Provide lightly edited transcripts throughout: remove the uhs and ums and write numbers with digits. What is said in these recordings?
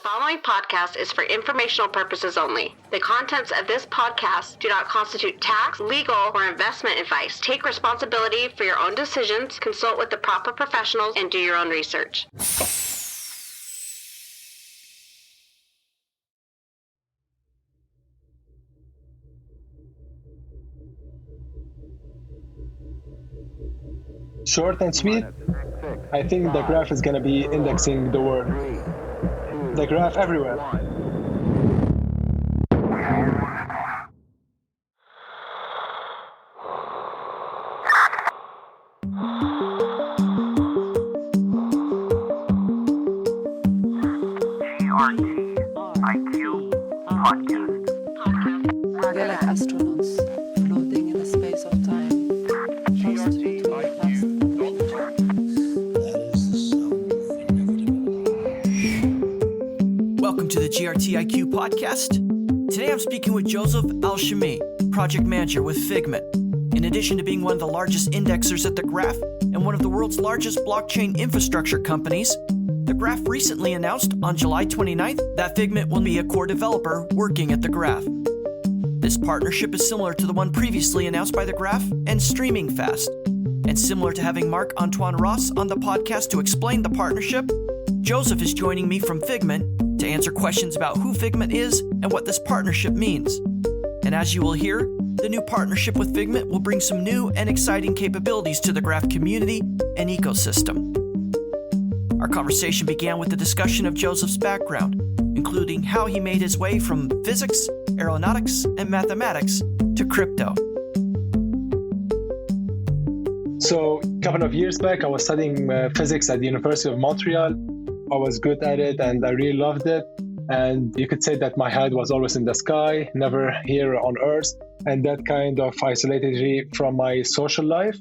following podcast is for informational purposes only. The contents of this podcast do not constitute tax, legal, or investment advice. Take responsibility for your own decisions, consult with the proper professionals, and do your own research. Short and sweet, I think the graph is going to be indexing the world. The graph everywhere. GRTiQ podcast. We're like astronauts floating in the space of time. Welcome to the GRTiQ podcast. Today I'm speaking with Joseph Al-Chami, project manager with Figment. In addition to being one of the largest indexers at the Graph and one of the world's largest blockchain infrastructure companies, the Graph recently announced on July 29th that Figment will be a core developer working at the Graph. This partnership is similar to the one previously announced by the Graph and StreamingFast. And similar to having Marc Antoine-Ross on the podcast to explain the partnership, Joseph is joining me from Figment to answer questions about who Figment is and what this partnership means. And as you will hear, the new partnership with Figment will bring some new and exciting capabilities to the Graph community and ecosystem. Our conversation began with the discussion of Joseph's background, including how he made his way from physics, aeronautics, and mathematics to crypto. So a couple of years back, I was studying physics at the University of Montreal. I was good at it and I really loved it. And you could say that my head was always in the sky, never here on Earth. And that kind of isolated me from my social life.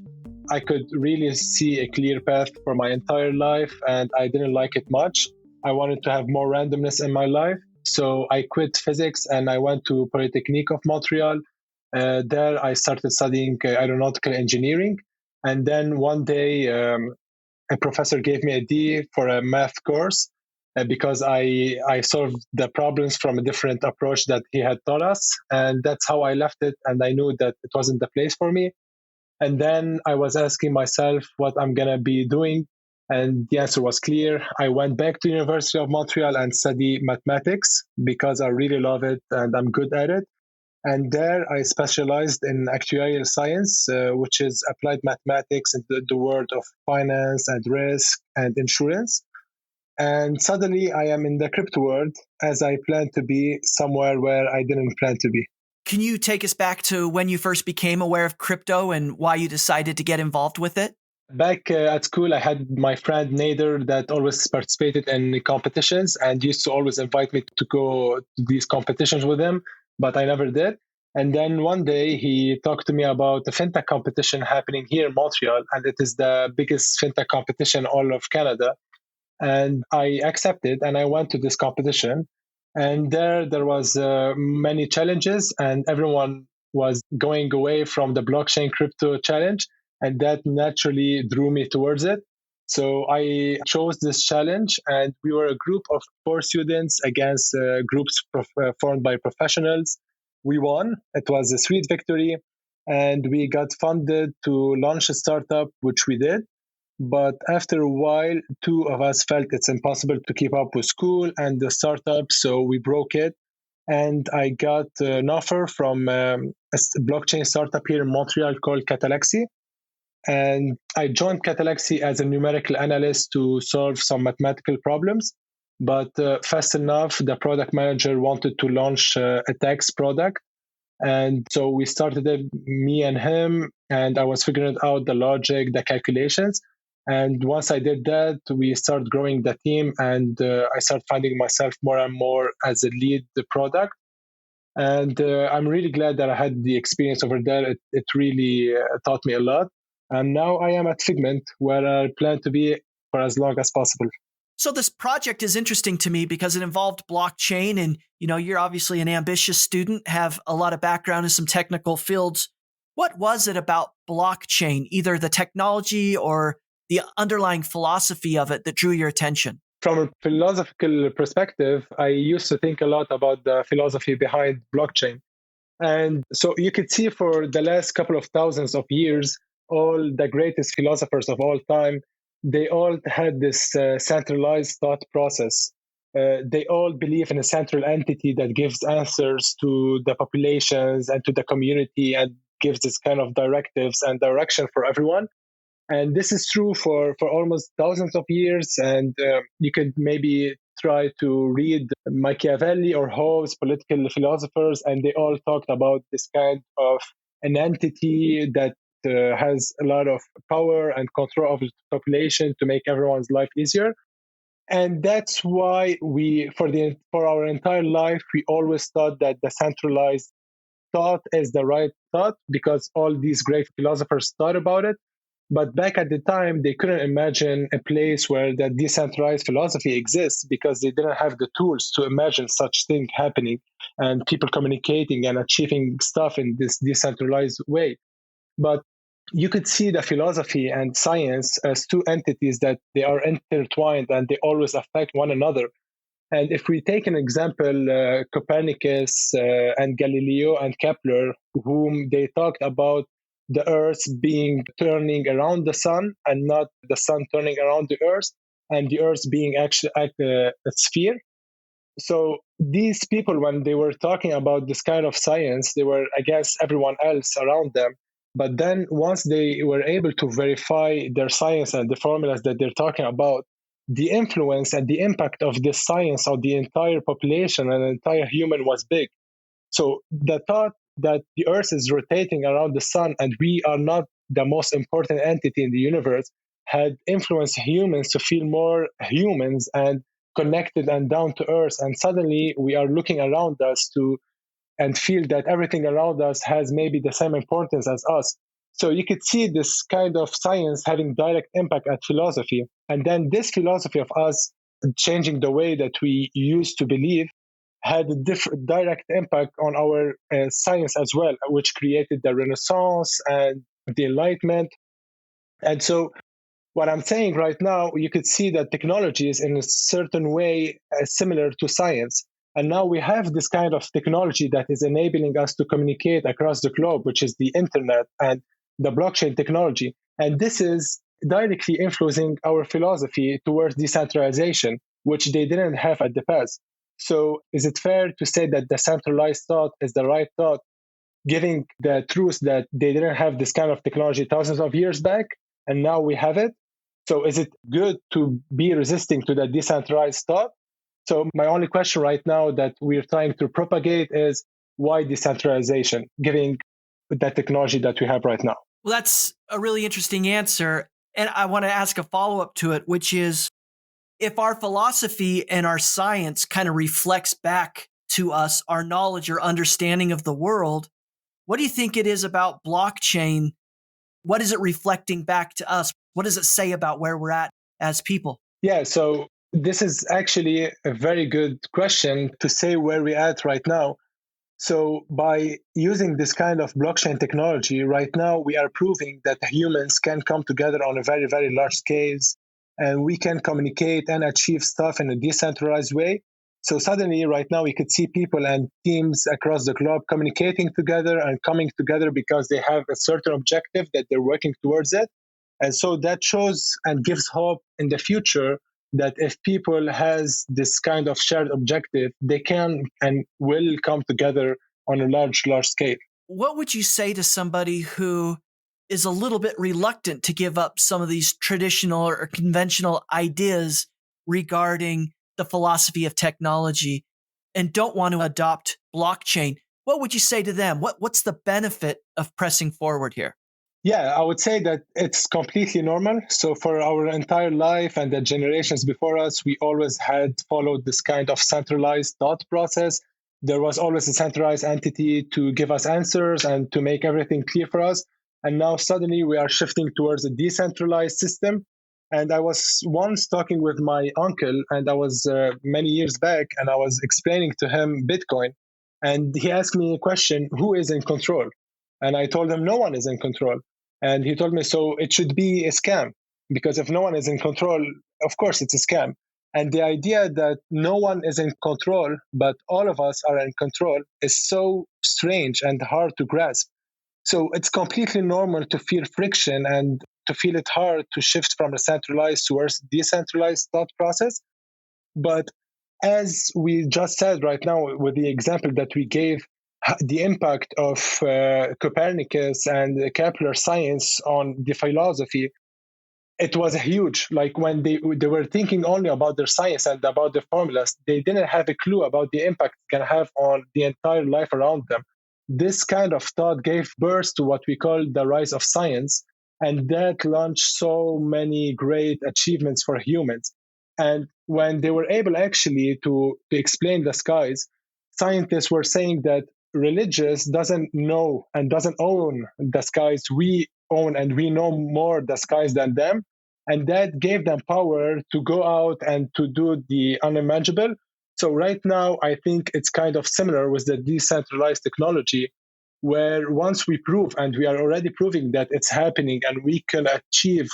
I could really see a clear path for my entire life and I didn't like it much. I wanted to have more randomness in my life. So I quit physics and I went to Polytechnique of Montreal. There I started studying aeronautical engineering. And then one day, a professor gave me a D for a math course because I solved the problems from a different approach that he had taught us. And that's how I left it. And I knew that it wasn't the place for me. And then I was asking myself what I'm going to be doing. And the answer was clear. I went back to the University of Montreal and studied mathematics because I really love it and I'm good at it. And there I specialized in actuarial science, which is applied mathematics in the world of finance and risk and insurance. And suddenly I am in the crypto world as I plan to be somewhere where I didn't plan to be. Can you take us back to when you first became aware of crypto and why you decided to get involved with it? Back at school, I had my friend Nader that always participated in competitions and used to always invite me to go to these competitions with him, but I never did. And then one day he talked to me about the fintech competition happening here in Montreal, and it is the biggest fintech competition all of Canada. And I accepted and I went to this competition. And there was many challenges and everyone was going away from the blockchain crypto challenge. And that naturally drew me towards it. So I chose this challenge and we were a group of 4 students against groups formed by professionals. We won. It was a sweet victory. And we got funded to launch a startup, which we did. But after a while, 2 of us felt it's impossible to keep up with school and the startup. So we broke it. And I got an offer from a blockchain startup here in Montreal called Catalexy. And I joined Catalexy as a numerical analyst to solve some mathematical problems. But fast enough, the product manager wanted to launch a tax product. And so we started it, me and him, and I was figuring out the logic, the calculations. And once I did that, we started growing the team and I started finding myself more and more as a lead the product. And I'm really glad that I had the experience over there. It really taught me a lot. And now I am at Figment, where I plan to be for as long as possible. So this project is interesting to me because it involved blockchain and, you're obviously an ambitious student, have a lot of background in some technical fields. What was it about blockchain, either the technology or the underlying philosophy of it that drew your attention? From a philosophical perspective, I used to think a lot about the philosophy behind blockchain. And so you could see for the last couple of thousands of years, all the greatest philosophers of all time, they all had this centralized thought process. They all believe in a central entity that gives answers to the populations and to the community and gives this kind of directives and direction for everyone. And this is true for almost thousands of years. And you could maybe try to read Machiavelli or Hobbes, political philosophers, and they all talked about this kind of an entity that has a lot of power and control of the population to make everyone's life easier. And that's why for our entire life, we always thought that the centralized thought is the right thought because all these great philosophers thought about it. But back at the time, they couldn't imagine a place where that decentralized philosophy exists because they didn't have the tools to imagine such thing happening and people communicating and achieving stuff in this decentralized way. But you could see the philosophy and science as two entities that they are intertwined and they always affect one another. And if we take an example, Copernicus and Galileo and Kepler, whom they talked about the Earth turning around the sun and not the sun turning around the Earth, and the Earth being actually a sphere. So these people, when they were talking about this kind of science, they were against everyone else around them. But then once they were able to verify their science and the formulas that they're talking about, the influence and the impact of this science on the entire population and the entire human was big. So the thought that the Earth is rotating around the sun and we are not the most important entity in the universe had influenced humans to feel more humans and connected and down to earth. And suddenly we are looking around us and feel that everything around us has maybe the same importance as us. So you could see this kind of science having direct impact at philosophy. And then this philosophy of us changing the way that we used to believe had a direct impact on our science as well, which created the Renaissance and the Enlightenment. And so what I'm saying right now, you could see that technology is in a certain way similar to science. And now we have this kind of technology that is enabling us to communicate across the globe, which is the internet and the blockchain technology. And this is directly influencing our philosophy towards decentralization, which they didn't have at the past. So is it fair to say that the centralized thought is the right thought, giving the truth that they didn't have this kind of technology thousands of years back, and now we have it? So is it good to be resisting to the decentralized thought? So my only question right now that we're trying to propagate is why decentralization, giving that technology that we have right now? Well, that's a really interesting answer. And I want to ask a follow-up to it, which is, if our philosophy and our science kind of reflects back to us our knowledge or understanding of the world, what do you think it is about blockchain? What is it reflecting back to us? What does it say about where we're at as people? Yeah, so this is actually a very good question to say where we're at right now. So by using this kind of blockchain technology, right now we are proving that humans can come together on a very, very large scales, and we can communicate and achieve stuff in a decentralized way. So suddenly, right now, we could see people and teams across the globe communicating together and coming together because they have a certain objective that they're working towards it. And so that shows and gives hope in the future that if people has this kind of shared objective, they can and will come together on a large scale. What would you say to somebody who is a little bit reluctant to give up some of these traditional or conventional ideas regarding the philosophy of technology and don't want to adopt blockchain? What would you say to them? What's the benefit of pressing forward here? Yeah, I would say that it's completely normal. So for our entire life and the generations before us, we always had followed this kind of centralized thought process. There was always a centralized entity to give us answers and to make everything clear for us. And now suddenly we are shifting towards a decentralized system. And I was once talking with my uncle, and I was many years back, and I was explaining to him Bitcoin. And he asked me a question, who is in control? And I told him no one is in control. And he told me, so it should be a scam, because if no one is in control, of course it's a scam. And the idea that no one is in control, but all of us are in control, is so strange and hard to grasp. So it's completely normal to feel friction and to feel it hard to shift from a centralized towards decentralized thought process. But as we just said right now with the example that we gave, the impact of Copernicus and Kepler science on the philosophy, it was huge. Like when they were thinking only about their science and about the formulas, they didn't have a clue about the impact it can have on the entire life around them. This kind of thought gave birth to what we call the rise of science, and that launched so many great achievements for humans. And when they were able actually to explain the skies, scientists were saying that religious doesn't know and doesn't own the skies. We own and we know more the skies than them. And that gave them power to go out and to do the unimaginable. So right now, I think it's kind of similar with the decentralized technology, where once we prove, and we are already proving that it's happening and we can achieve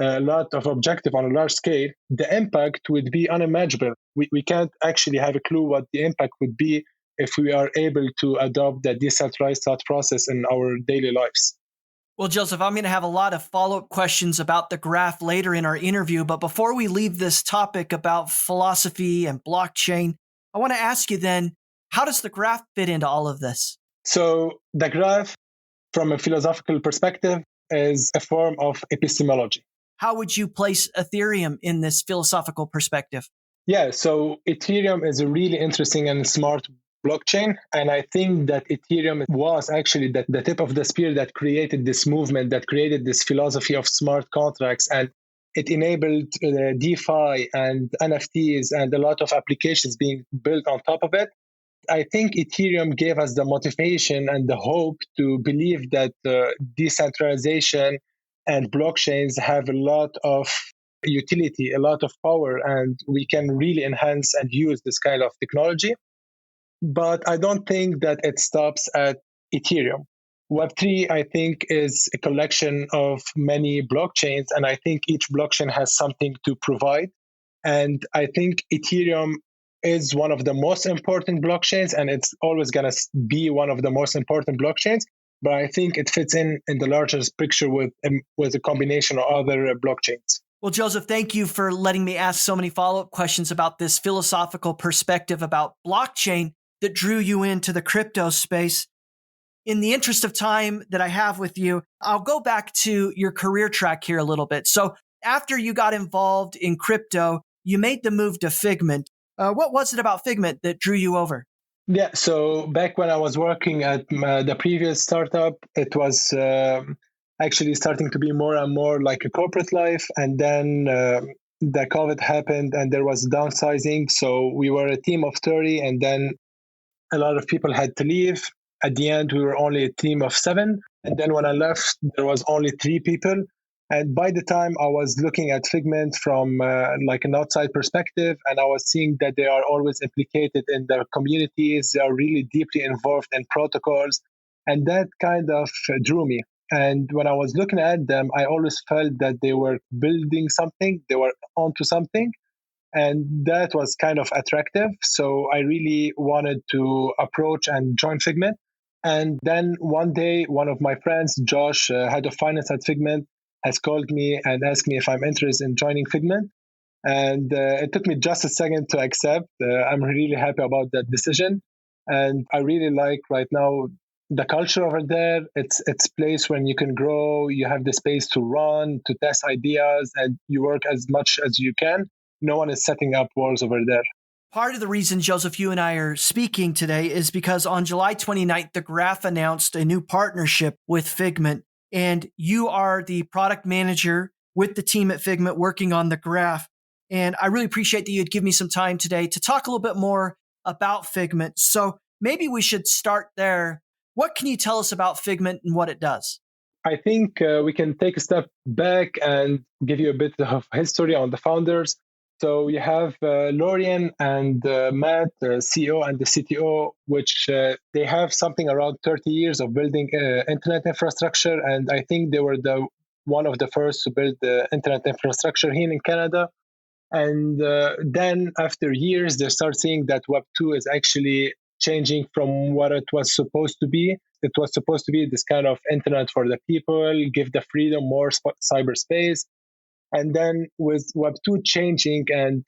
a lot of objective on a large scale, the impact would be unimaginable. We can't actually have a clue what the impact would be if we are able to adopt that decentralized thought process in our daily lives. Well, Joseph, I'm going to have a lot of follow-up questions about the graph later in our interview. But before we leave this topic about philosophy and blockchain, I want to ask you then, how does the graph fit into all of this? So the graph, from a philosophical perspective, is a form of epistemology. How would you place Ethereum in this philosophical perspective? Yeah, so Ethereum is a really interesting and smart blockchain. And I think that Ethereum was actually the tip of the spear that created this movement, that created this philosophy of smart contracts. And it enabled DeFi and NFTs and a lot of applications being built on top of it. I think Ethereum gave us the motivation and the hope to believe that decentralization and blockchains have a lot of utility, a lot of power, and we can really enhance and use this kind of technology. But I don't think that it stops at Ethereum. Web3, I think, is a collection of many blockchains, and I think each blockchain has something to provide. And I think Ethereum is one of the most important blockchains, and it's always going to be one of the most important blockchains. But I think it fits in the larger picture with a combination of other blockchains. Well, Joseph, thank you for letting me ask so many follow-up questions about this philosophical perspective about blockchain that drew you into the crypto space. In the interest of time that I have with you, I'll go back to your career track here a little bit. So after you got involved in crypto, you made the move to Figment. What was it about Figment that drew you over? Yeah, so back when I was working at the previous startup, it was actually starting to be more and more like a corporate life. And then the COVID happened and there was downsizing. So we were a team of 30 and then a lot of people had to leave. At the end, we were only a team of 7. And then when I left, there was only 3 people. And by the time I was looking at Figment from like an outside perspective, and I was seeing that they are always implicated in their communities, they are really deeply involved in protocols. And that kind of drew me. And when I was looking at them, I always felt that they were building something, they were onto something. And that was kind of attractive. So I really wanted to approach and join Figment. And then one day, one of my friends, Josh, head of finance at Figment, has called me and asked me if I'm interested in joining Figment. And it took me just a second to accept. I'm really happy about that decision. And I really like right now the culture over there. It's a place when you can grow, you have the space to run, to test ideas, and you work as much as you can. No one is setting up walls over there. Part of the reason, Joseph, you and I are speaking today is because on July 29th, the Graph announced a new partnership with Figment. And you are the product manager with the team at Figment working on the Graph. And I really appreciate that you'd give me some time today to talk a little bit more about Figment. So maybe we should start there. What can you tell us about Figment and what it does? I think we can take a step back and give you a bit of history on the founders. So you have Lorian and Matt, CEO and the CTO, which they have something around 30 years of building internet infrastructure. And I think they were one of the first to build the internet infrastructure here in Canada. And then after years, they start seeing that Web 2 is actually changing from what it was supposed to be. It was supposed to be this kind of internet for the people, give the freedom, more cyberspace. And then with Web 2 changing and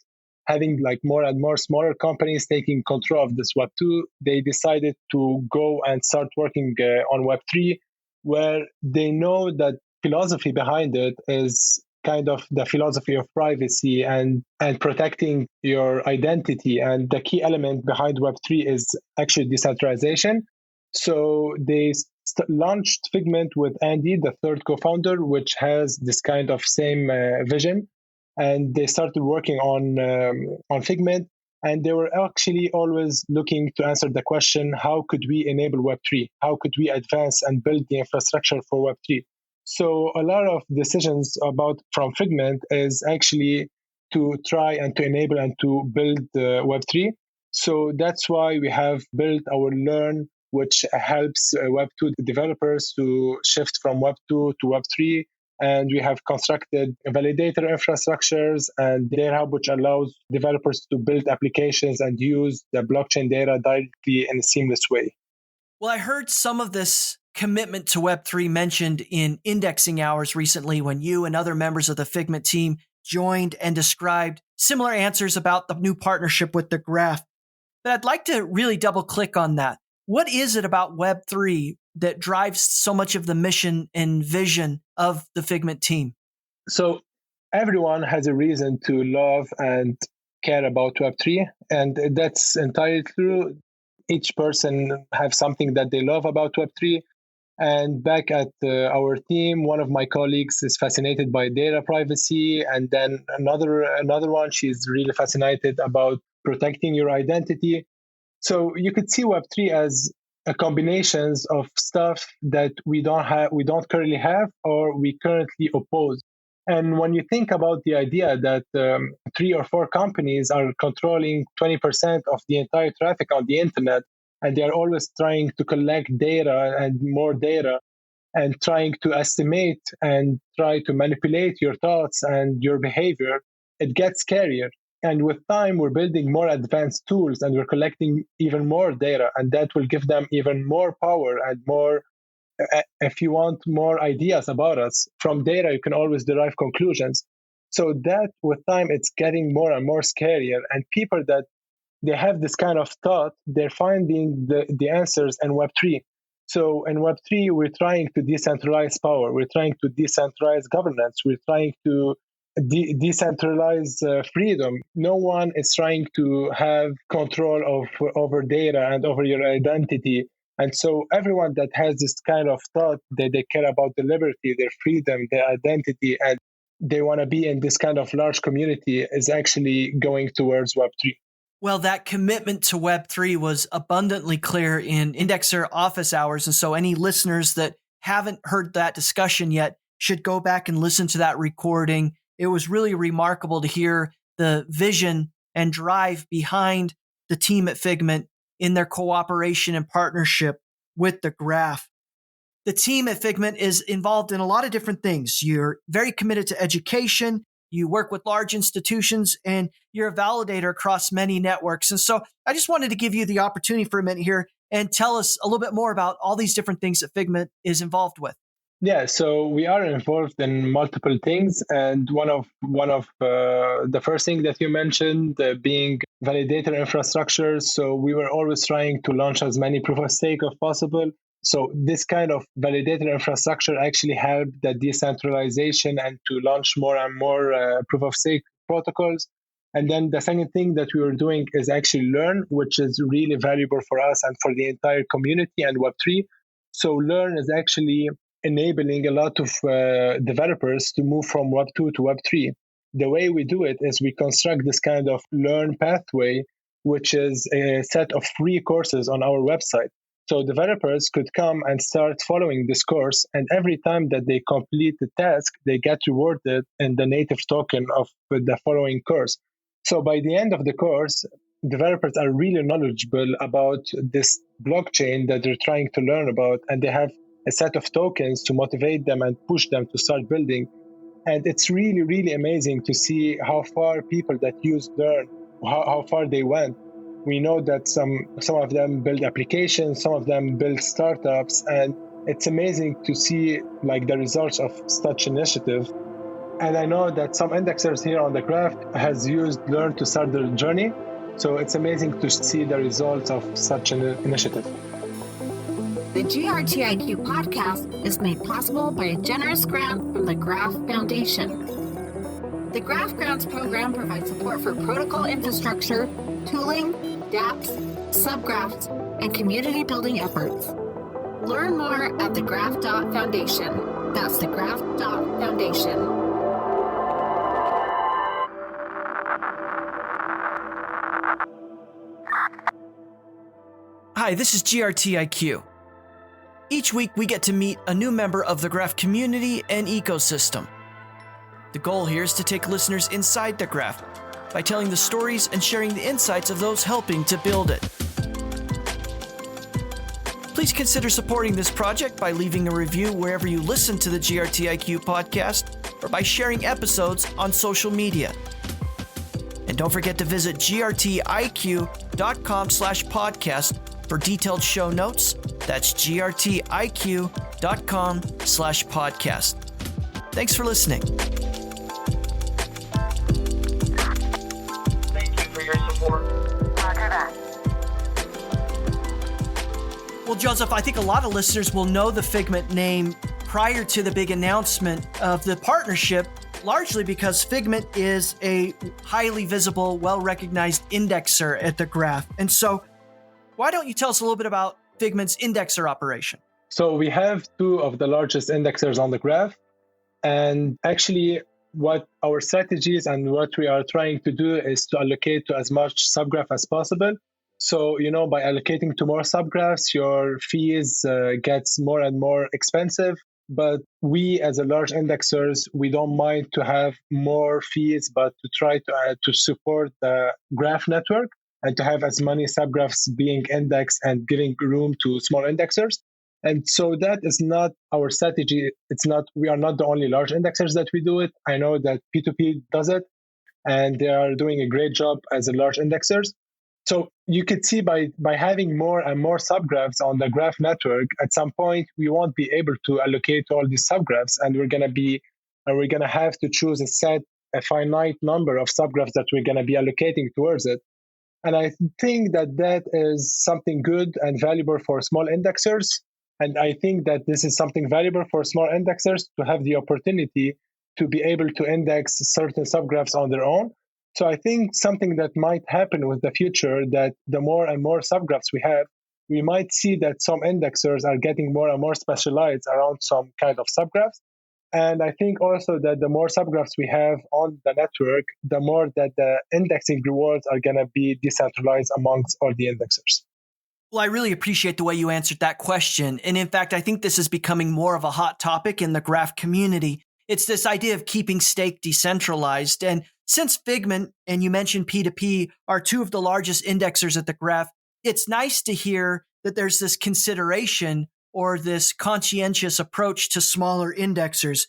having like more and more smaller companies taking control of this Web 2, they decided to go and start working on Web 3, where they know that philosophy behind it is kind of the philosophy of privacy and protecting your identity. And the key element behind Web 3 is actually decentralization. So they launched Figment with Andy, the third co-founder, which has this kind of same vision. And they started working on Figment. And they were actually always looking to answer the question, how could we enable Web3? How could we advance and build the infrastructure for Web3? So a lot of decisions from Figment is actually to try and to enable and to build Web3. So that's why we have built our Learn, which helps Web2 developers to shift from Web2 to Web3. And we have constructed validator infrastructures and DataHub, which allows developers to build applications and use the blockchain data directly in a seamless way. Well, I heard some of this commitment to Web3 mentioned in indexing hours recently when you and other members of the Figment team joined and described similar answers about the new partnership with the Graph. But I'd like to really double click on that. What is it about Web3 that drives so much of the mission and vision of the Figment team? So everyone has a reason to love and care about Web3, and that's entirely true. Each person has something that they love about Web3. And back at our team, one of my colleagues is fascinated by data privacy, and then another one, she's really fascinated about protecting your identity. So you could see Web3 as a combinations of stuff that we don't currently have, or we currently oppose. And when you think about the idea that 3 or 4 companies are controlling 20% of the entire traffic on the internet, and they are always trying to collect data and more data and trying to estimate and try to manipulate your thoughts and your behavior, it gets scarier. And with time, we're building more advanced tools and we're collecting even more data, and that will give them even more power and more, if you want, more ideas about us. From data, you can always derive conclusions. So that with time, it's getting more and more scarier. And people that they have this kind of thought, they're finding the answers in Web3. So in Web3, we're trying to decentralize power. We're trying to decentralize governance. We're trying to decentralize freedom. No one is trying to have control over data and over your identity. And so everyone that has this kind of thought that they care about the liberty, their freedom, their identity, and they want to be in this kind of large community is actually going towards Web3. Well, that commitment to Web3 was abundantly clear in Indexer office hours. And so any listeners that haven't heard that discussion yet should go back and listen to that recording. It was really remarkable to hear the vision and drive behind the team at Figment in their cooperation and partnership with the Graph. The team at Figment is involved in a lot of different things. You're very committed to education. You work with large institutions, and you're a validator across many networks. And so I just wanted to give you the opportunity for a minute here and tell us a little bit more about all these different things that Figment is involved with. Yeah, so we are involved in multiple things, and one of the first thing that you mentioned being validator infrastructure. So we were always trying to launch as many proof of stake as possible. So this kind of validator infrastructure actually helped the decentralization and to launch more and more proof of stake protocols. And then the second thing that we were doing is actually Learn, which is really valuable for us and for the entire community and Web3. So Learn is actually enabling a lot of developers to move from Web2 to Web3. The way we do it is we construct this kind of Learn pathway, which is a set of free courses on our website. So developers could come and start following this course, and every time that they complete the task, they get rewarded in the native token of the following course. So by the end of the course, developers are really knowledgeable about this blockchain that they're trying to learn about, and they have a set of tokens to motivate them and push them to start building. And it's really, really amazing to see how far people that use Learn, how far they went. We know that some of them build applications, some of them build startups, and it's amazing to see like the results of such initiative. And I know that some indexers here on the Graph has used Learn to start their journey. So it's amazing to see the results of such an initiative. The GRTiQ podcast is made possible by a generous grant from the Graph Foundation. The Graph Grants program provides support for protocol infrastructure, tooling, dApps, subgraphs, and community building efforts. Learn more at thegraph.foundation. That's thegraph.foundation. Hi, this is GRTiQ. Each week we get to meet a new member of the Graph community and ecosystem. The goal here is to take listeners inside the Graph by telling the stories and sharing the insights of those helping to build it. Please consider supporting this project by leaving a review wherever you listen to the GRTiQ podcast or by sharing episodes on social media. And don't forget to visit grtiq.com/podcast for detailed show notes. That's grtiq.com/podcast. Thanks for listening. Thank you for your support. Roger that. Well, Joseph, I think a lot of listeners will know the Figment name prior to the big announcement of the partnership, largely because Figment is a highly visible, well-recognized indexer at the Graph. And so why don't you tell us a little bit about Figment's indexer operation? So we have two of the largest indexers on the Graph. And actually, what our strategies and what we are trying to do is to allocate to as much subgraph as possible. So, by allocating to more subgraphs, your fees gets more and more expensive. But we, as a large indexers, we don't mind to have more fees, but to try to support the Graph network and to have as many subgraphs being indexed and giving room to small indexers. And so that is not our strategy. We are not the only large indexers that we do it. I know that P2P does it, and they are doing a great job as a large indexers. So you could see by having more and more subgraphs on the Graph network, at some point we won't be able to allocate all these subgraphs, and we're gonna have to choose a finite number of subgraphs that we're gonna be allocating towards it. And I think that is something good and valuable for small indexers. And I think that this is something valuable for small indexers to have the opportunity to be able to index certain subgraphs on their own. So I think something that might happen with the future, that the more and more subgraphs we have, we might see that some indexers are getting more and more specialized around some kind of subgraphs. And I think also that the more subgraphs we have on the network, the more that the indexing rewards are going to be decentralized amongst all the indexers. Well, I really appreciate the way you answered that question. And in fact, I think this is becoming more of a hot topic in the Graph community. It's this idea of keeping stake decentralized. And since Figment, and you mentioned P2P, are two of the largest indexers at the Graph, it's nice to hear that there's this consideration or this conscientious approach to smaller indexers.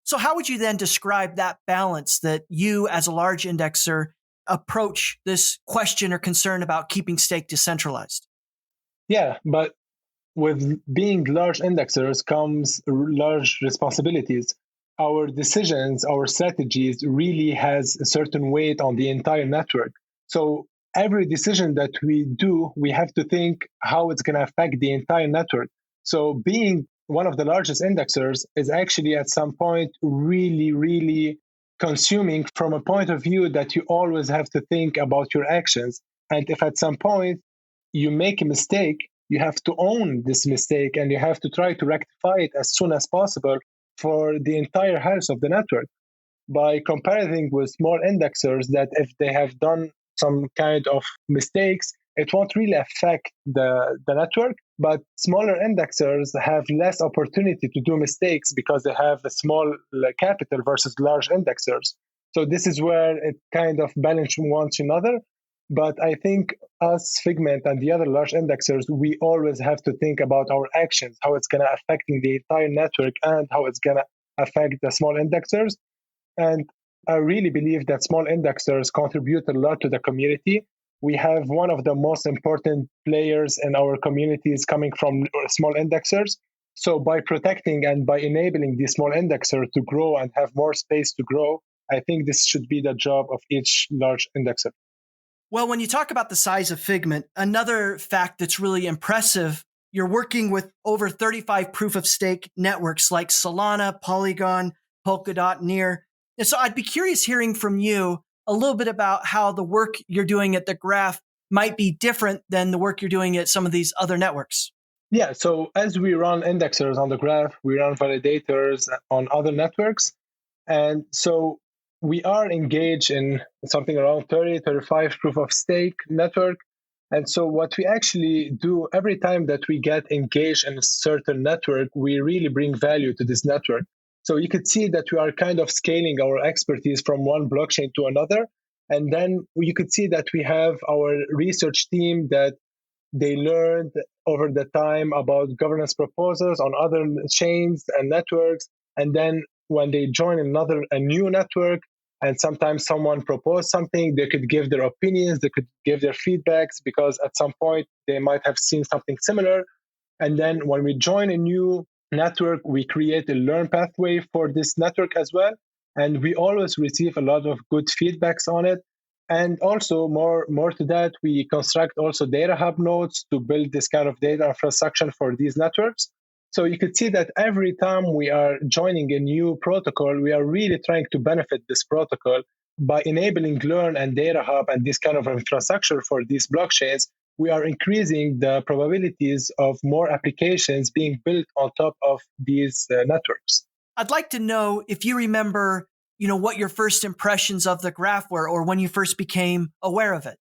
So how would you then describe that balance that you, as a large indexer, approach this question or concern about keeping stake decentralized? Yeah, but with being large indexers comes large responsibilities. Our decisions, our strategies really has a certain weight on the entire network. So every decision that we do, we have to think how it's going to affect the entire network. So being one of the largest indexers is actually at some point really, really consuming from a point of view that you always have to think about your actions. And if at some point you make a mistake, you have to own this mistake and you have to try to rectify it as soon as possible for the entire health of the network. By comparing with small indexers, that if they have done some kind of mistakes, it won't really affect the network. But smaller indexers have less opportunity to do mistakes because they have a small capital versus large indexers. So this is where it kind of balance one to another. But I think us, Figment, and the other large indexers, we always have to think about our actions, how it's going to affect the entire network and how it's going to affect the small indexers. And I really believe that small indexers contribute a lot to the community. We have one of the most important players in our communities coming from small indexers. So by protecting and by enabling the small indexer to grow and have more space to grow, I think this should be the job of each large indexer. Well, when you talk about the size of Figment, another fact that's really impressive, you're working with over 35 proof-of-stake networks like Solana, Polygon, Polkadot, Near. And so I'd be curious hearing from you a little bit about how the work you're doing at the Graph might be different than the work you're doing at some of these other networks. Yeah, so as we run indexers on the Graph, we run validators on other networks. And so we are engaged in something around 30, 35 proof of stake network. And so what we actually do every time that we get engaged in a certain network, we really bring value to this network. So you could see that we are kind of scaling our expertise from one blockchain to another. And then you could see that we have our research team that they learned over the time about governance proposals on other chains and networks. And then when they join a new network, and sometimes someone proposed something, they could give their opinions, they could give their feedbacks, because at some point they might have seen something similar. And then when we join a new network, we create a learn pathway for this network as well. And we always receive a lot of good feedbacks on it. And also more to that, we construct also DataHub nodes to build this kind of data infrastructure for these networks. So you could see that every time we are joining a new protocol, we are really trying to benefit this protocol by enabling Learn and DataHub and this kind of infrastructure for these blockchains. We are increasing the probabilities of more applications being built on top of these networks. I'd like to know if you remember, what your first impressions of the Graph were, or when you first became aware of it.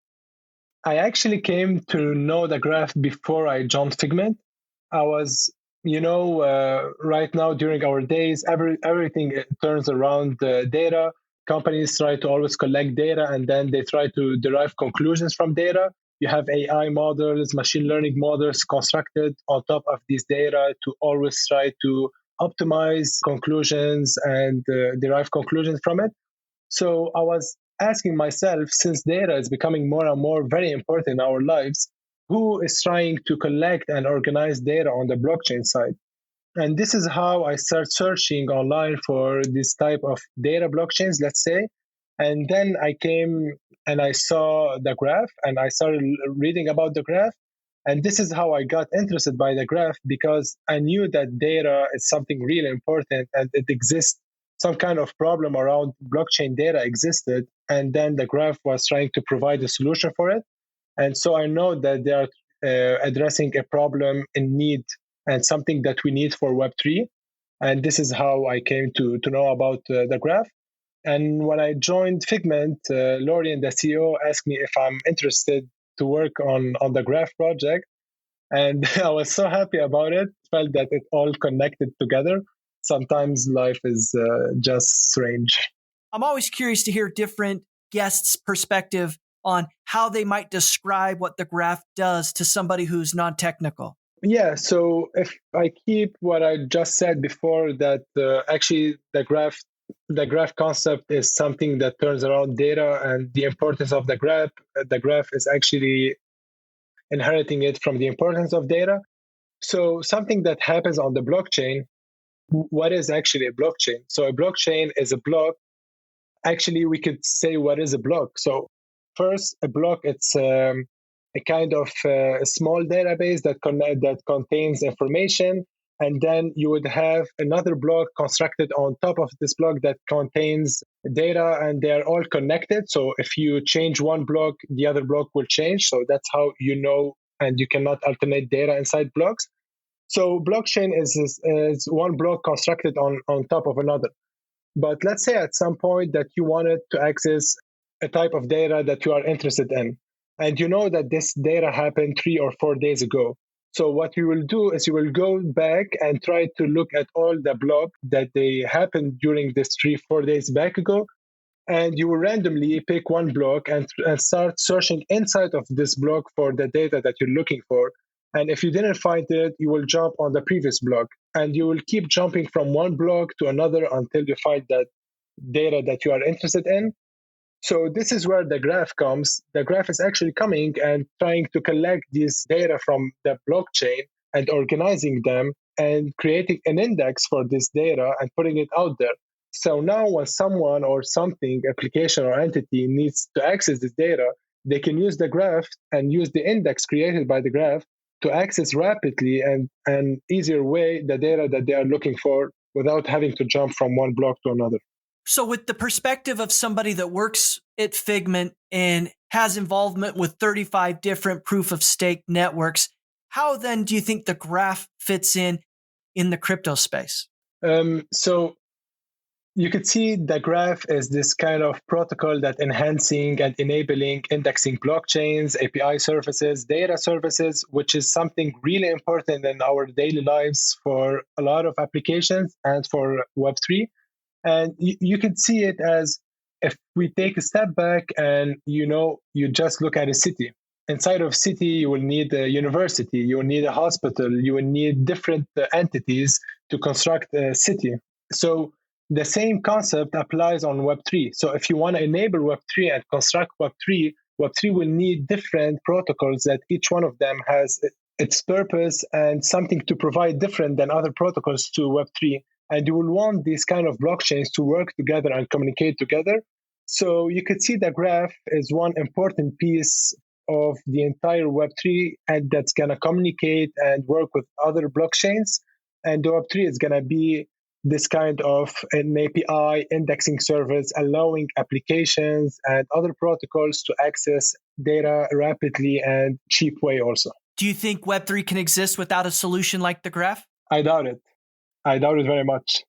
I actually came to know the Graph before I joined Figment. I was, right now during our days, everything turns around data. Companies try to always collect data, and then they try to derive conclusions from data. You have AI models, machine learning models constructed on top of this data to always try to optimize conclusions and derive conclusions from it. So I was asking myself, since data is becoming more and more very important in our lives, who is trying to collect and organize data on the blockchain side? And this is how I started searching online for this type of data blockchains, let's say. And then I came and I saw the Graph and I started reading about the Graph. And this is how I got interested by the Graph, because I knew that data is something really important and it exists. Some kind of problem around blockchain data existed. And then the Graph was trying to provide a solution for it. And so I know that they are addressing a problem in need and something that we need for Web3. And this is how I came to know about the Graph. And when I joined Figment, Lorian, the CEO, asked me if I'm interested to work on the Graph project. And I was so happy about it, felt that it all connected together. Sometimes life is just strange. I'm always curious to hear different guests' perspective on how they might describe what the Graph does to somebody who's non-technical. Yeah, so if I keep what I just said before, that actually the Graph concept is something that turns around data and the importance of the Graph. The Graph is actually inheriting it from the importance of data. So something that happens on the blockchain, what is actually a blockchain? So a blockchain is a block. Actually, we could say what is a block. So first, a block, it's a kind of small database that contains information. And then you would have another block constructed on top of this block that contains data, and they're all connected. So if you change one block, the other block will change. So that's how you know, and you cannot alternate data inside blocks. So blockchain is one block constructed on top of another. But let's say at some point that you wanted to access a type of data that you are interested in, and you know that this data happened 3 or 4 days ago. So what you will do is you will go back and try to look at all the blocks that they happened during this 3-4 days back ago, and you will randomly pick one block and start searching inside of this block for the data that you're looking for. And if you didn't find it, you will jump on the previous block. And you will keep jumping from one block to another until you find that data that you are interested in. So this is where the graph comes. The graph is actually coming and trying to collect this data from the blockchain and organizing them and creating an index for this data and putting it out there. So now when someone or something, application or entity needs to access this data, they can use the graph and use the index created by the graph to access rapidly and an easier way the data that they are looking for without having to jump from one block to another. So with the perspective of somebody that works at Figment and has involvement with 35 different proof of stake networks, how then do you think the graph fits in the crypto space? So you could see the graph is this kind of protocol that enhancing and enabling indexing blockchains, API services, data services, which is something really important in our daily lives for a lot of applications and for Web3. And you can see it as, if we take a step back and, you just look at a city. Inside of city, you will need a university, you will need a hospital, you will need different entities to construct a city. So the same concept applies on Web3. So if you want to enable Web3 and construct Web3 will need different protocols that each one of them has its purpose and something to provide different than other protocols to Web3. And you will want these kind of blockchains to work together and communicate together. So you could see the graph is one important piece of the entire Web3, and that's going to communicate and work with other blockchains. And the Web3 is going to be this kind of an API indexing service, allowing applications and other protocols to access data rapidly and cheap way also. Do you think Web3 can exist without a solution like the graph? I doubt it. I doubt it very much.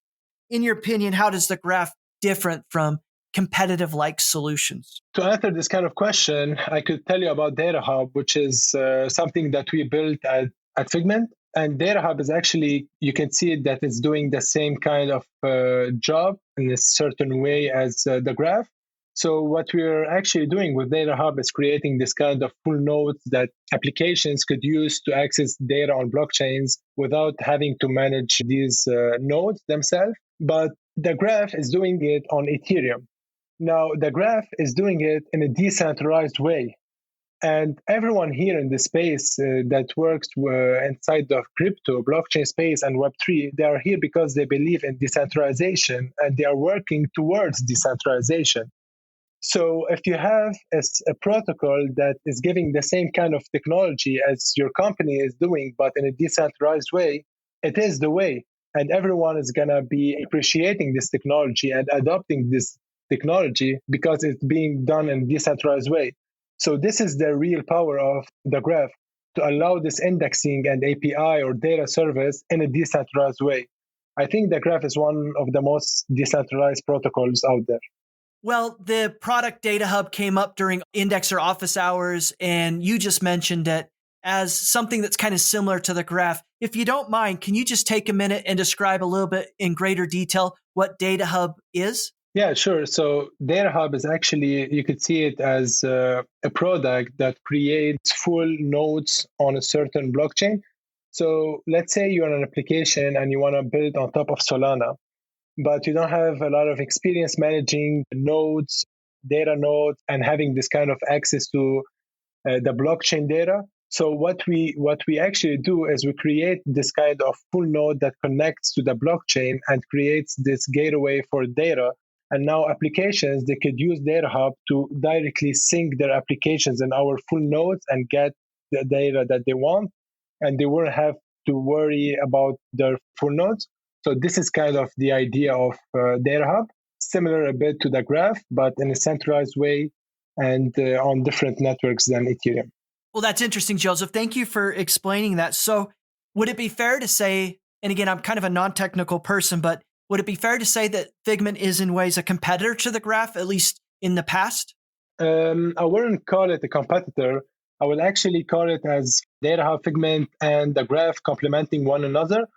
In your opinion, how does the graph different from competitive-like solutions? To answer this kind of question, I could tell you about DataHub, which is something that we built at Figment. And DataHub is actually, you can see that it's doing the same kind of job in a certain way as the graph. So what we're actually doing with DataHub is creating this kind of full nodes that applications could use to access data on blockchains without having to manage these nodes themselves. But the graph is doing it on Ethereum. Now, the graph is doing it in a decentralized way. And everyone here in the space that works inside the crypto, blockchain space and Web3, they are here because they believe in decentralization and they are working towards decentralization. So if you have a protocol that is giving the same kind of technology as your company is doing, but in a decentralized way, it is the way. And everyone is going to be appreciating this technology and adopting this technology because it's being done in a decentralized way. So this is the real power of the graph, to allow this indexing and API or data service in a decentralized way. I think the graph is one of the most decentralized protocols out there. Well, the product DataHub came up during Indexer office hours, and you just mentioned it as something that's kind of similar to the graph. If you don't mind, can you just take a minute and describe a little bit in greater detail what DataHub is? Yeah, sure. So DataHub is actually, you could see it as a product that creates full nodes on a certain blockchain. So let's say you're an application and you want to build on top of Solana, but you don't have a lot of experience managing nodes, data nodes, and having this kind of access to the blockchain data. So what we actually do is we create this kind of full node that connects to the blockchain and creates this gateway for data. And now applications, they could use DataHub to directly sync their applications in our full nodes and get the data that they want. And they won't have to worry about their full nodes. So this is kind of the idea of DataHub, similar a bit to the graph, but in a centralized way and on different networks than Ethereum. Well, that's interesting, Joseph. Thank you for explaining that. So would it be fair to say, and again, I'm kind of a non-technical person, but would it be fair to say that Figment is in ways a competitor to the graph, at least in the past? I wouldn't call it a competitor. I would actually call it as DataHub, Figment, and the graph complementing one another.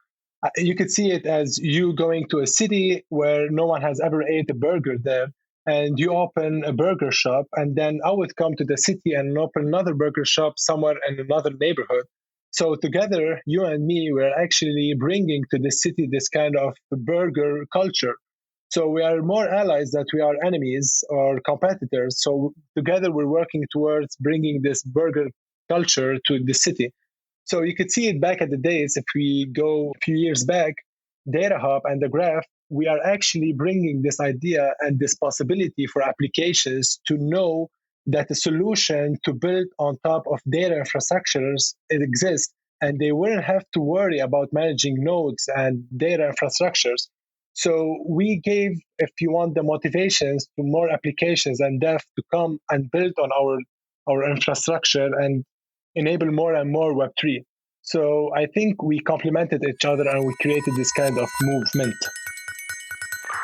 You could see it as you going to a city where no one has ever ate a burger there, and you open a burger shop, and then I would come to the city and open another burger shop somewhere in another neighborhood. So together, you and me, we're actually bringing to the city this kind of burger culture. So we are more allies that we are enemies or competitors. So together we're working towards bringing this burger culture to the city. So you could see it back at the days. If we go a few years back, DataHub and the Graph, we are actually bringing this idea and this possibility for applications to know that a solution to build on top of data infrastructures it exists, and they wouldn't have to worry about managing nodes and data infrastructures. So we gave, if you want, the motivations to more applications and dev to come and build on our infrastructure and enable more and more Web3. So I think we complemented each other and we created this kind of movement.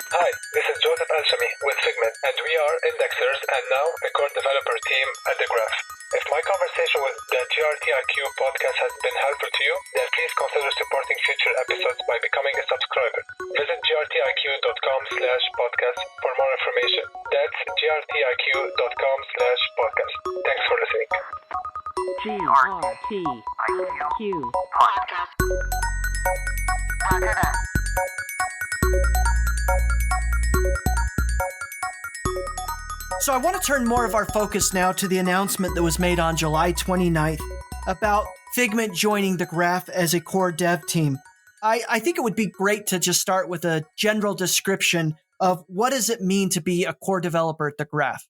Hi, this is Joseph Al-Chami with Figment, and we are indexers and now a core developer team at the Graph. If my conversation with the GRTiQ podcast has been helpful to you, then please consider supporting future episodes by becoming a subscriber. Visit grtiq.com/podcast for more information. That's grtiq.com/podcast. Thanks for listening. GRTiQ Podcast. So I want to turn more of our focus now to the announcement that was made on July 29th about Figment joining the Graph as a core dev team. I think it would be great to just start with a general description of what does it mean to be a core developer at the Graph?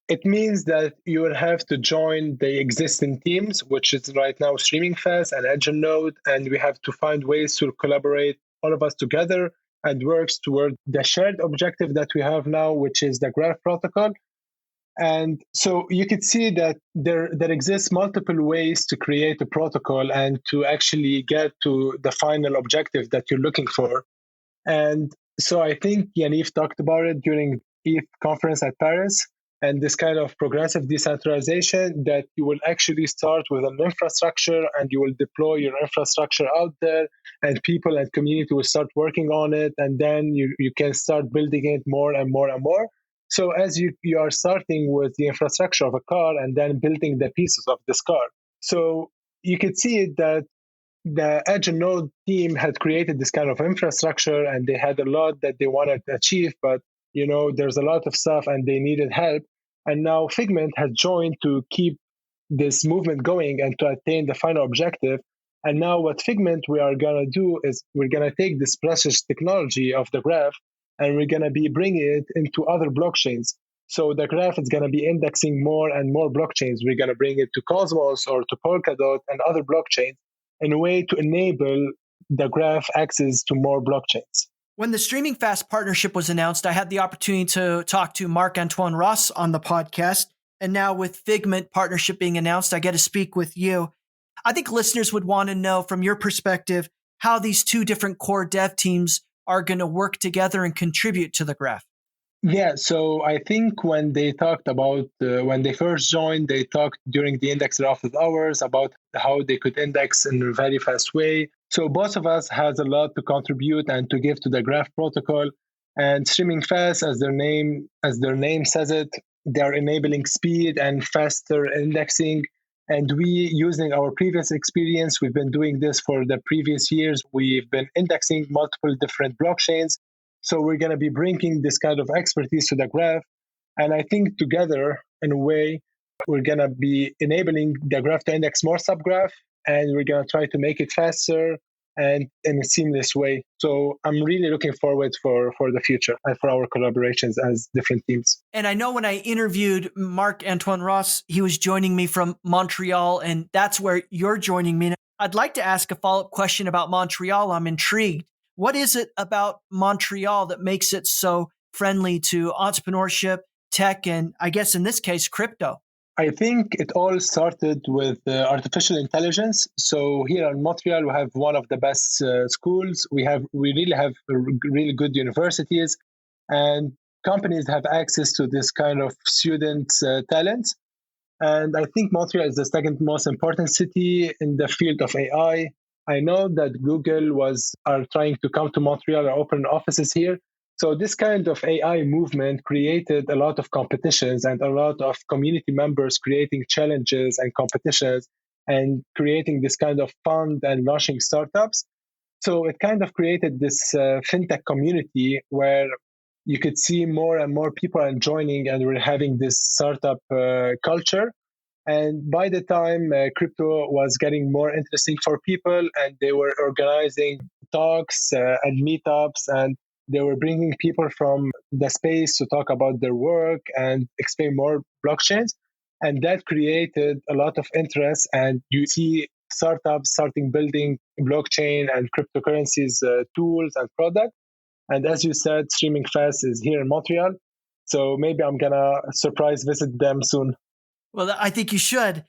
It means that you will have to join the existing teams, which is right now StreamingFast and EdgeNode, and we have to find ways to collaborate all of us together and works toward the shared objective that we have now, which is the Graph protocol. And so you could see that there exists multiple ways to create a protocol and to actually get to the final objective that you're looking for. And so I think Yaniv talked about it during ETH conference at Paris, and this kind of progressive decentralization that you will actually start with an infrastructure and you will deploy your infrastructure out there and people and community will start working on it. And then you can start building it more and more and more. So as you are starting with the infrastructure of a car and then building the pieces of this car. So you could see that the EdgeNode team had created this kind of infrastructure and they had a lot that they wanted to achieve, but there's a lot of stuff and they needed help. And now Figment has joined to keep this movement going and to attain the final objective. And now what Figment we are going to do is we're going to take this precious technology of the Graph and we're going to be bringing it into other blockchains. So the Graph is going to be indexing more and more blockchains. We're going to bring it to Cosmos or to Polkadot and other blockchains in a way to enable the Graph access to more blockchains. When the StreamingFast partnership was announced, I had the opportunity to talk to Marc Antoine-Ross on the podcast. And now with Figment partnership being announced, I get to speak with you. I think listeners would want to know from your perspective how these two different core dev teams are going to work together and contribute to the Graph. Yeah, so I think when they talked about, when they first joined, they talked during the Indexer office hours about how they could index in a very fast way. So both of us has a lot to contribute and to give to the Graph protocol. And StreamingFast, as their name says it, they are enabling speed and faster indexing. And we, using our previous experience, we've been doing this for the previous years. We've been indexing multiple different blockchains. So we're going to be bringing this kind of expertise to the Graph. And I think together, in a way, we're going to be enabling the Graph to index more subgraph, and we're going to try to make it faster and in a seamless way. So I'm really looking forward for the future and for our collaborations as different teams. And I know when I interviewed Marc Antoine-Ross, he was joining me from Montreal, and that's where you're joining me. I'd like to ask a follow-up question about Montreal. I'm intrigued. What is it about Montreal that makes it so friendly to entrepreneurship, tech, and I guess in this case, crypto? I think it all started with artificial intelligence. So here in Montreal, we have one of the best schools. We really have really good universities, and companies have access to this kind of student talent. And I think Montreal is the second most important city in the field of AI. I know that Google are trying to come to Montreal and open offices here. So this kind of AI movement created a lot of competitions and a lot of community members creating challenges and competitions. and creating this kind of fund and launching startups. So it kind of created this fintech community where you could see more and more people are joining, and we're having this startup culture. And by the time crypto was getting more interesting for people, and they were organizing talks and meetups, and they were bringing people from the space to talk about their work and explain more blockchains. And that created a lot of interest. And you see startups starting building blockchain and cryptocurrencies tools and products. And as you said, StreamingFast is here in Montreal. So maybe I'm going to surprise visit them soon. Well, I think you should.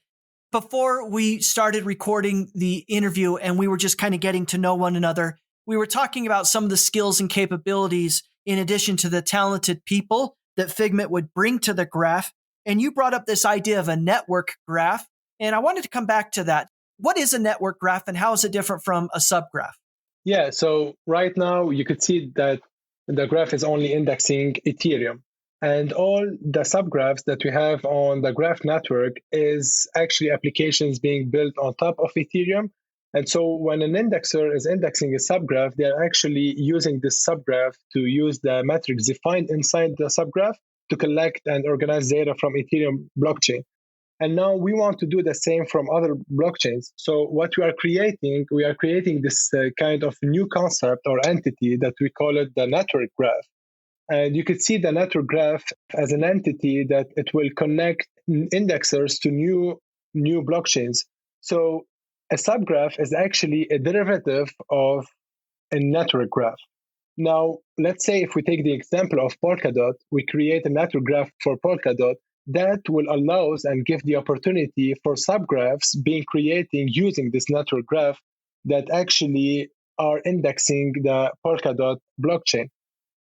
Before we started recording the interview and we were just kind of getting to know one another, we were talking about some of the skills and capabilities in addition to the talented people that Figment would bring to the graph. And you brought up this idea of a network graph. And I wanted to come back to that. What is a network graph and how is it different from a subgraph? Yeah, so right now you could see that the graph is only indexing Ethereum. And all the subgraphs that we have on the graph network is actually applications being built on top of Ethereum. And so when an indexer is indexing a subgraph, they're actually using this subgraph to use the metrics defined inside the subgraph to collect and organize data from Ethereum blockchain. And now we want to do the same from other blockchains. So what we are creating this kind of new concept or entity that we call it the network graph. And you could see the network graph as an entity that it will connect indexers to new blockchains. So a subgraph is actually a derivative of a network graph. Now, let's say if we take the example of Polkadot, we create a network graph for Polkadot that will allow us and give the opportunity for subgraphs being created using this network graph that actually are indexing the Polkadot blockchain.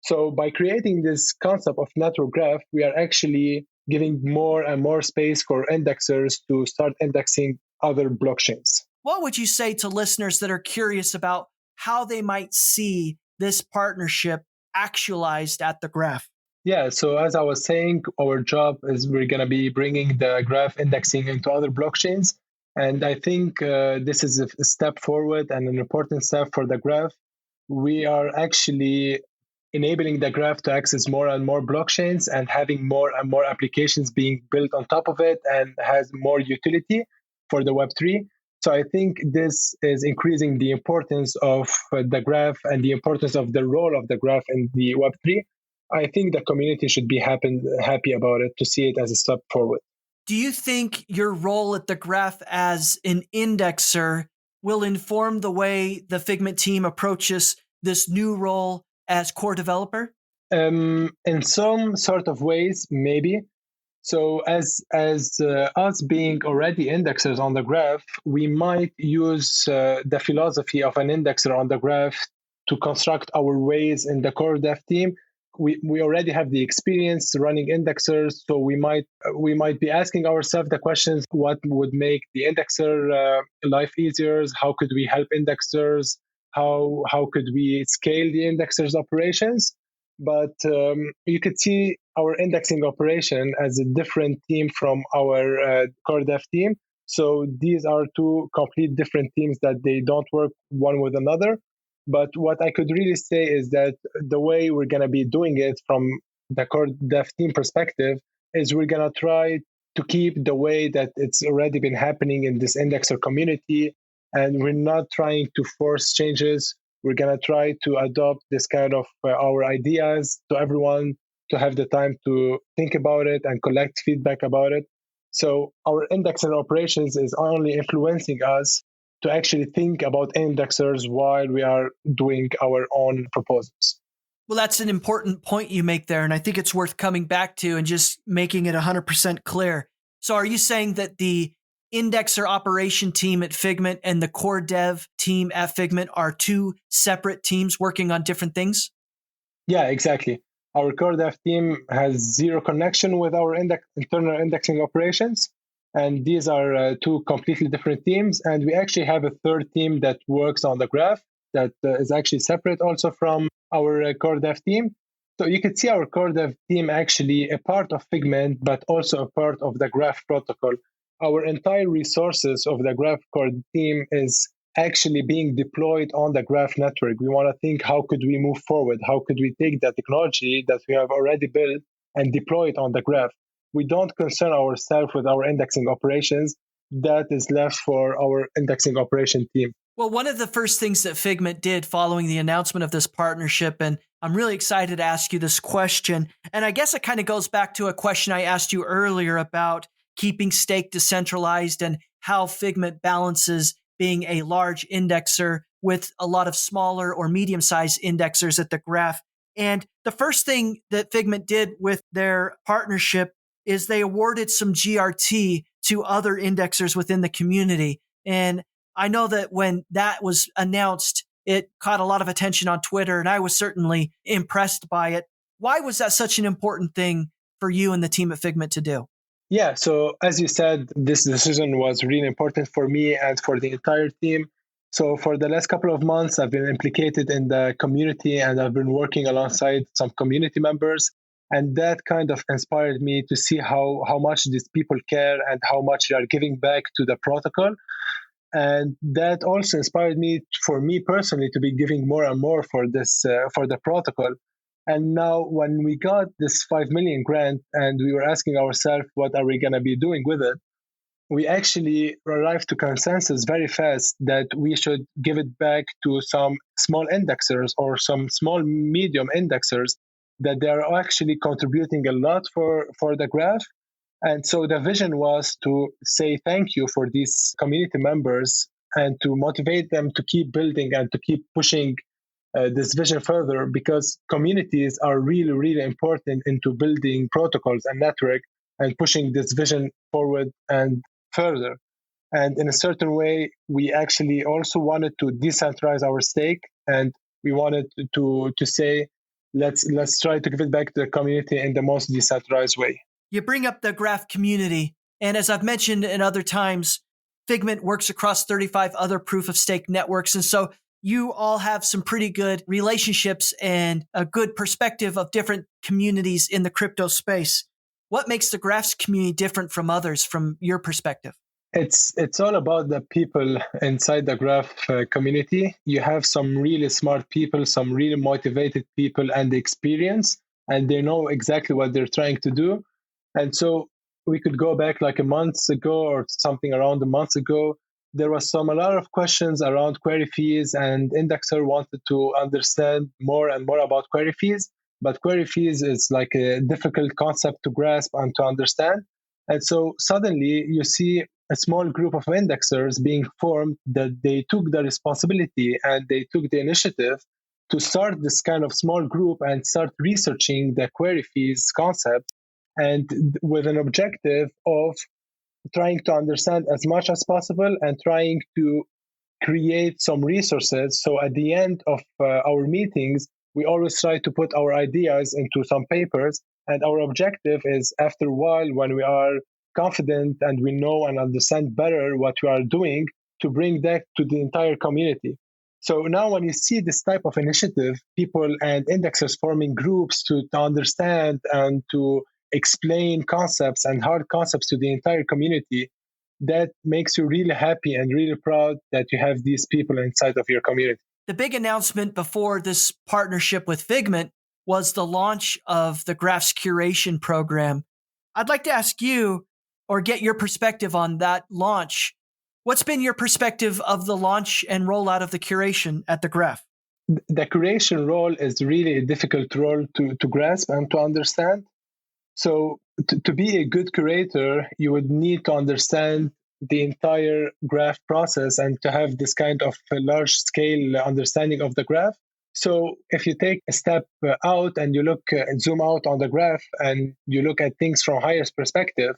So by creating this concept of network graph, we are actually giving more and more space for indexers to start indexing other blockchains. What would you say to listeners that are curious about how they might see this partnership actualized at the graph? Yeah, so as I was saying, our job is we're going to be bringing the graph indexing into other blockchains. And I think this is a step forward and an important step for the graph. We are actually enabling the graph to access more and more blockchains and having more and more applications being built on top of it and has more utility for the Web3. So I think this is increasing the importance of the graph and the importance of the role of the graph in the Web3. I think the community should be happy about it to see it as a step forward. Do you think your role at the graph as an indexer will inform the way the Figment team approaches this new role as core developer? In some sort of ways, maybe. So as us being already indexers on the graph, we might use the philosophy of an indexer on the graph to construct our ways in the core dev team. We already have the experience running indexers, so we might be asking ourselves the questions: what would make the indexer life easier? How could we help indexers? How could we scale the indexers' operations? But you could see our indexing operation as a different team from our core dev team. So these are two complete different teams that they don't work one with another. But what I could really say is that the way we're going to be doing it from the core dev team perspective is we're going to try to keep the way that it's already been happening in this indexer community. And we're not trying to force changes. We're going to try to adopt this kind of our ideas to everyone to have the time to think about it and collect feedback about it. So our indexer operations is only influencing us to actually think about indexers while we are doing our own proposals. Well, that's an important point you make there, and I think it's worth coming back to and just making it 100% clear. So are you saying that the indexer operation team at Figment and the core dev team at Figment are two separate teams working on different things? Yeah, exactly. Our core dev team has zero connection with our internal indexing operations. And these are two completely different teams. And we actually have a third team that works on the graph that is actually separate also from our core dev team. So you could see our core dev team actually a part of Figment, but also a part of the graph protocol. our entire resources of the Graph core team is actually being deployed on the Graph network. We want to think, how could we move forward? How could we take the technology that we have already built and deploy it on the Graph? We don't concern ourselves with our indexing operations. That is left for our indexing operation team. Well, one of the first things that Figment did following the announcement of this partnership, and I'm really excited to ask you this question, and I guess it kind of goes back to a question I asked you earlier about keeping stake decentralized and how Figment balances being a large indexer with a lot of smaller or medium-sized indexers at the Graph. And the first thing that Figment did with their partnership is they awarded some GRT to other indexers within the community. And I know that when that was announced, it caught a lot of attention on Twitter, and I was certainly impressed by it. Why was that such an important thing for you and the team at Figment to do? Yeah, so as you said, this decision was really important for me and for the entire team. So for the last couple of months, I've been implicated in the community and I've been working alongside some community members. And that kind of inspired me to see how much these people care and how much they are giving back to the protocol. And that also inspired me, for me personally, to be giving more and more for this for the protocol. And now when we got this 5 million grant and we were asking ourselves, what are we going to be doing with it? We actually arrived to consensus very fast that we should give it back to some small indexers or some small medium indexers, that they are actually contributing a lot for the Graph. And so the vision was to say thank you for these community members and to motivate them to keep building and to keep pushing this vision further, because communities are really, really important into building protocols and network and pushing this vision forward and further. And in a certain way, we actually also wanted to decentralize our stake, and we wanted to say, let's try to give it back to the community in the most decentralized way. You bring up the Graph community, and as I've mentioned in other times, Figment works across 35 other proof-of-stake networks, and so you all have some pretty good relationships and a good perspective of different communities in the crypto space. What makes the Graph's community different from others from your perspective? It's all about the people inside the Graph community. You have some really smart people, some really motivated people and experience, and they know exactly what they're trying to do. And so we could go back like a month ago or something around a month ago. There was a lot of questions around query fees, and indexer wanted to understand more and more about query fees. But query fees is like a difficult concept to grasp and to understand. And so suddenly you see a small group of indexers being formed that they took the responsibility and they took the initiative to start this kind of small group and start researching the query fees concept, and with an objective of trying to understand as much as possible and trying to create some resources. So at the end of our meetings, we always try to put our ideas into some papers. And our objective is, after a while, when we are confident and we know and understand better what we are doing, to bring that to the entire community. So now when you see this type of initiative, people and indexers forming groups to understand and to explain concepts and hard concepts to the entire community, that makes you really happy and really proud that you have these people inside of your community. The big announcement before this partnership with Figment was the launch of the Graph's curation program. I'd like to ask you, or get your perspective on that launch. What's been your perspective of the launch and rollout of the curation at the Graph? The curation role is really a difficult role to grasp and to understand. So to be a good curator, you would need to understand the entire Graph process and to have this kind of large scale understanding of the Graph. So if you take a step out and you look and zoom out on the Graph and you look at things from a higher perspective,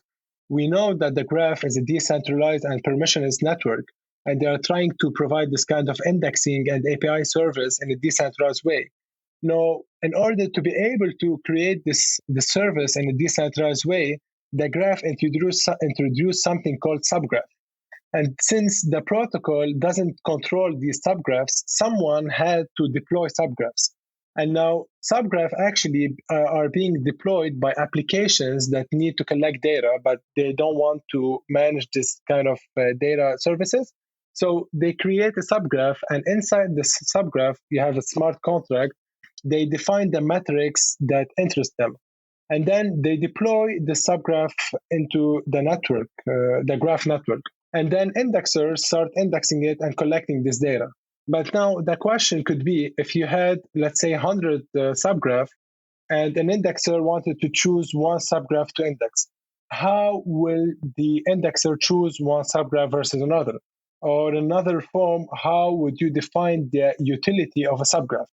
we know that the Graph is a decentralized and permissionless network, and they are trying to provide this kind of indexing and API service in a decentralized way. Now, in order to be able to create this service in a decentralized way, the Graph introduced something called subgraph. And since the protocol doesn't control these subgraphs, someone had to deploy subgraphs. And now subgraph actually are being deployed by applications that need to collect data, but they don't want to manage this kind of data services. So they create a subgraph, and inside this subgraph, you have a smart contract. They define the metrics that interest them. And then they deploy the subgraph into the network, the graph network. And then indexers start indexing it and collecting this data. But now the question could be, if you had, let's say, 100 subgraph, and an indexer wanted to choose one subgraph to index, how will the indexer choose one subgraph versus another? Or in another form, how would you define the utility of a subgraph?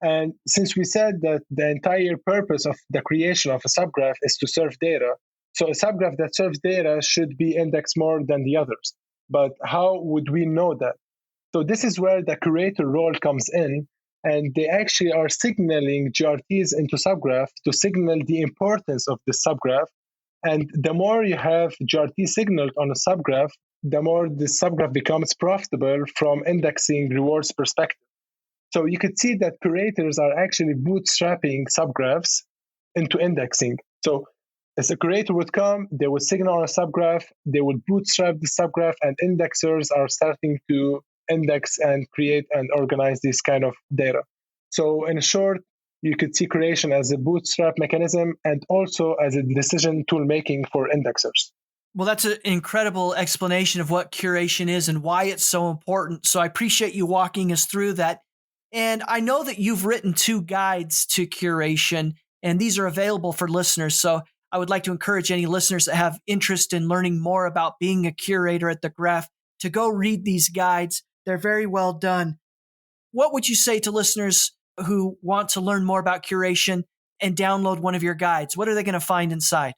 And since we said that the entire purpose of the creation of a subgraph is to serve data, so a subgraph that serves data should be indexed more than the others. But how would we know that? So this is where the curator role comes in, and they actually are signaling GRTs into subgraph to signal the importance of the subgraph. And the more you have GRT signaled on a subgraph, the more the subgraph becomes profitable from indexing rewards perspective. So you could see that curators are actually bootstrapping subgraphs into indexing. So as a curator would come, they would signal on a subgraph, they would bootstrap the subgraph, and indexers are starting to index and create and organize this kind of data. So in short, you could see curation as a bootstrap mechanism and also as a decision tool making for indexers. Well, that's an incredible explanation of what curation is and why it's so important. So I appreciate you walking us through that. And I know that you've written 2 guides to curation, and these are available for listeners. So I would like to encourage any listeners that have interest in learning more about being a curator at the Graph to go read these guides. They're very well done. What would you say to listeners who want to learn more about curation and download one of your guides? What are they going to find inside?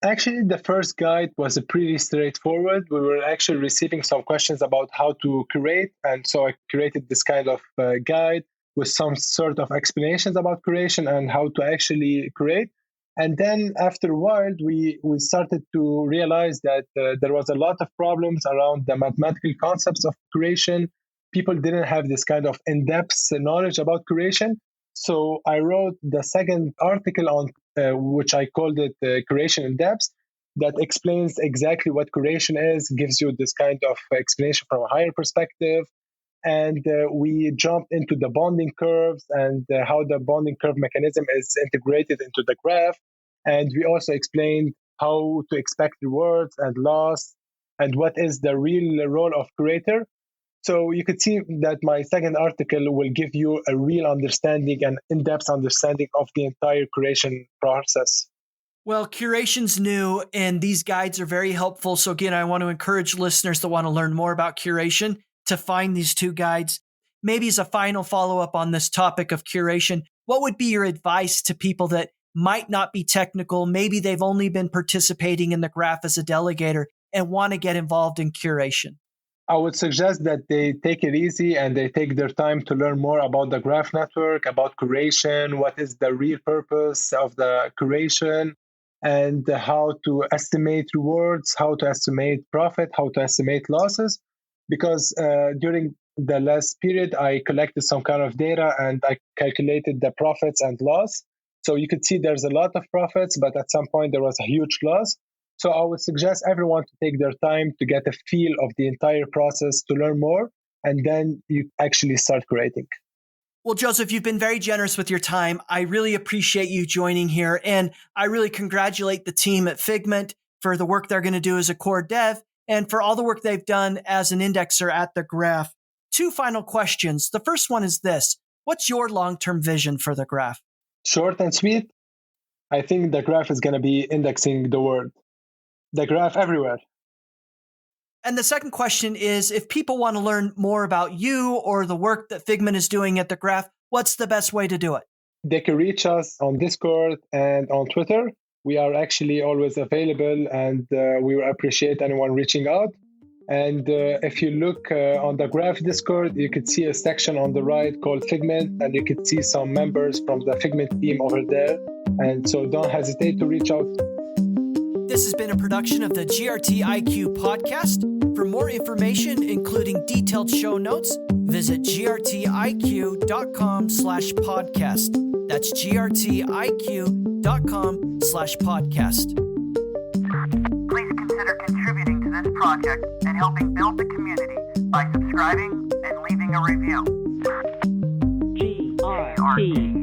Actually, the first guide was pretty straightforward. We were actually receiving some questions about how to curate. And so I created this kind of guide with some sort of explanations about curation and how to actually curate. And then after a while, we started to realize that there was a lot of problems around the mathematical concepts of curation. People didn't have this kind of in-depth knowledge about curation. So I wrote the second article on which I called it Curation in Depth, that explains exactly what curation is, gives you this kind of explanation from a higher perspective. And we jumped into the bonding curves and how the bonding curve mechanism is integrated into the graph. And we also explained how to expect rewards and loss and what is the real role of curator. So you could see that my second article will give you a real understanding and in-depth understanding of the entire curation process. Well, curation's new, and these guides are very helpful. So again, I want to encourage listeners that want to learn more about curation to find these 2 guides. Maybe as a final follow-up on this topic of curation, what would be your advice to people that might not be technical? Maybe they've only been participating in the Graph as a delegator and want to get involved in curation. I would suggest that they take it easy and they take their time to learn more about the Graph network, about curation, what is the real purpose of the curation, and how to estimate rewards, how to estimate profit, how to estimate losses. Because during the last period, I collected some kind of data and I calculated the profits and loss. So you could see there's a lot of profits, but at some point there was a huge loss. So I would suggest everyone to take their time to get a feel of the entire process, to learn more, and then you actually start creating. Well, Joseph, you've been very generous with your time. I really appreciate you joining here. And I really congratulate the team at Figment for the work they're going to do as a core dev and for all the work they've done as an indexer at the Graph. 2 final questions. The first one is this. What's your long-term vision for the Graph? Short and sweet. I think the Graph is going to be indexing the world. The Graph everywhere. And the second question is, if people want to learn more about you or the work that Figment is doing at the Graph, what's the best way to do it? They can reach us on Discord and on Twitter. We are actually always available, and we will appreciate anyone reaching out. And if you look on the Graph Discord, you could see a section on the right called Figment, and you could see some members from the Figment team over there. And so don't hesitate to reach out. This has been a production of the GRTiQ podcast. For more information, including detailed show notes, visit grtiq.com/podcast. That's grtiq.com/podcast. Please consider contributing to this project and helping build the community by subscribing and leaving a review. GRTiQ.